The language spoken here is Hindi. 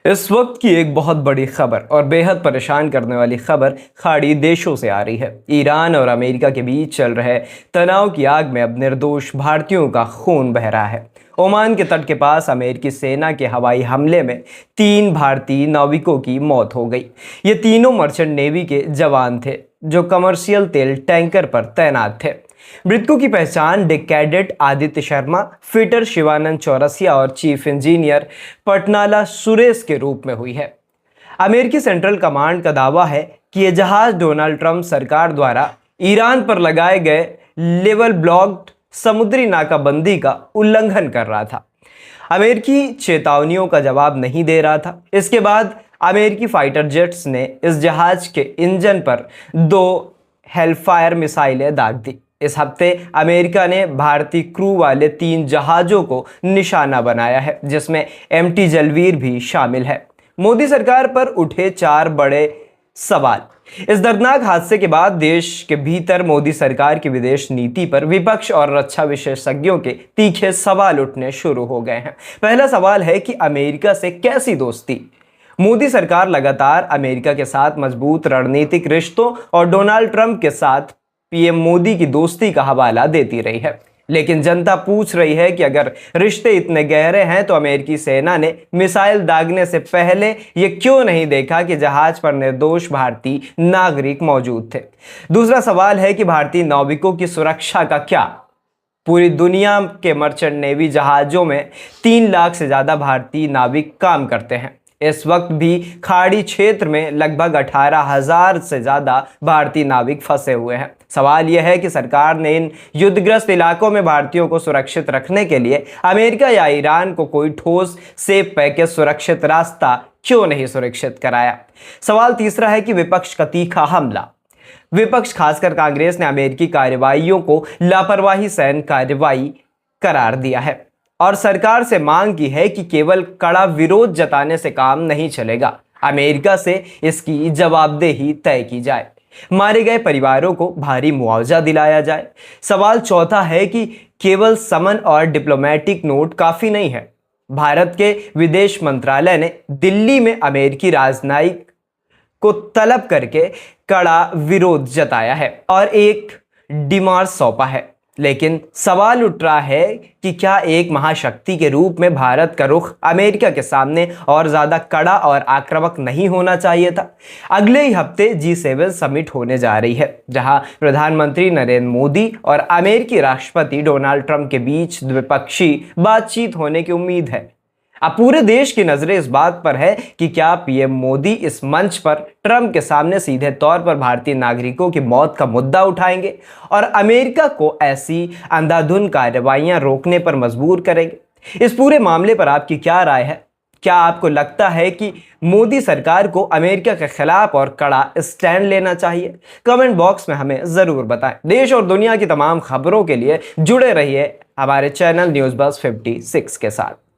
इस वक्त की एक बहुत बड़ी खबर और बेहद परेशान करने वाली खबर खाड़ी देशों से आ रही है। ईरान और अमेरिका के बीच चल रहे तनाव की आग में अब निर्दोष भारतीयों का खून बह रहा है। ओमान के तट के पास अमेरिकी सेना के हवाई हमले में 3 भारतीय नाविकों की मौत हो गई। ये तीनों मर्चेंट नेवी के जवान थे जो कमर्शियल तेल टैंकर पर तैनात थे। मृतकों की पहचान Dick cadet Aditya Sharma, fitter Shivanand Chaurasia और चीफ इंजीनियर पटनाला सुरेश के रूप में हुई है। अमेरिकी सेंट्रल कमांड का दावा है कि यह जहाज डोनाल्ड ट्रंप सरकार द्वारा ईरान पर लगाए गए लेवल ब्लॉक्ड समुद्री नाकाबंदी का उल्लंघन कर रहा था। अमेरिकी चेतावनियों का जवाब नहीं दे रहा था। इसके बाद अमेरिकी फाइटर जेट्स ने इस जहाज के इंजन पर 2 हेलफायर मिसाइलें दाग दी। इस हफ्ते अमेरिका ने भारतीय क्रू वाले 3 जहाज़ों को निशाना बनाया है, जिसमें एमटी जलवीर भी शामिल है। मोदी सरकार पर उठे 4 बड़े सवाल। इस दर्दनाक हादसे के बाद देश के भीतर मोदी सरकार की विदेश नीति पर विपक्ष और रक्षा विशेषज्ञों के तीखे सवाल उठने शुरू हो गए हैं। पहला सवाल है कि अमेरिका से कैसी दोस्ती। मोदी सरकार लगातार अमेरिका के साथ मजबूत रणनीतिक रिश्तों और डोनाल्ड ट्रंप के साथ पीएम मोदी की दोस्ती का हवाला देती रही है। लेकिन जनता पूछ रही है कि अगर रिश्ते इतने गहरे हैं तो अमेरिकी सेना ने मिसाइल दागने से पहले ये क्यों नहीं देखा कि जहाज पर निर्दोष भारतीय नागरिक मौजूद थे। दूसरा सवाल है कि भारतीय नाविकों की सुरक्षा का क्या। पूरी दुनिया के मर्चेंट नेवी जहाजों में 3 लाख से ज्यादा भारतीय नाविक काम करते हैं। इस वक्त भी खाड़ी क्षेत्र में लगभग 18,000 से ज्यादा भारतीय नाविक फंसे हुए हैं। सवाल यह है कि सरकार ने इन युद्धग्रस्त इलाकों में भारतीयों को सुरक्षित रखने के लिए अमेरिका या ईरान को कोई ठोस सेफ पैकेज सुरक्षित रास्ता क्यों नहीं सुरक्षित कराया। सवाल तीसरा है कि विपक्ष का तीखा हमला। विपक्ष खासकर कांग्रेस ने अमेरिकी कार्रवाइयों को लापरवाही सैन्य कार्रवाई करार दिया है और सरकार से मांग की है कि केवल कड़ा विरोध जताने से काम नहीं चलेगा। अमेरिका से इसकी जवाबदेही तय की जाए, मारे गए परिवारों को भारी मुआवजा दिलाया जाए। सवाल चौथा है कि केवल समन और डिप्लोमेटिक नोट काफी नहीं है। भारत के विदेश मंत्रालय ने दिल्ली में अमेरिकी राजनयिक को तलब करके कड़ा विरोध जताया है और एक डिमांड सौंपा है। लेकिन सवाल उठ रहा है कि क्या एक महाशक्ति के रूप में भारत का रुख अमेरिका के सामने और ज्यादा कड़ा और आक्रामक नहीं होना चाहिए था। अगले ही हफ्ते G7 समिट होने जा रही है, जहां प्रधानमंत्री नरेंद्र मोदी और अमेरिकी राष्ट्रपति डोनाल्ड ट्रंप के बीच द्विपक्षीय बातचीत होने की उम्मीद है। अब पूरे देश की नजरें इस बात पर है कि क्या पीएम मोदी इस मंच पर ट्रंप के सामने सीधे तौर पर भारतीय नागरिकों की मौत का मुद्दा उठाएंगे और अमेरिका को ऐसी अंधाधुंध कार्रवाइयां रोकने पर मजबूर करेंगे। इस पूरे मामले पर आपकी क्या राय है? क्या आपको लगता है कि मोदी सरकार को अमेरिका के खिलाफ और कड़ा स्टैंड लेना चाहिए? कमेंट बॉक्स में हमें जरूर बताएं। देश और दुनिया की तमाम खबरों के लिए जुड़े रहिए हमारे चैनल न्यूज़ बज़ 56 के साथ।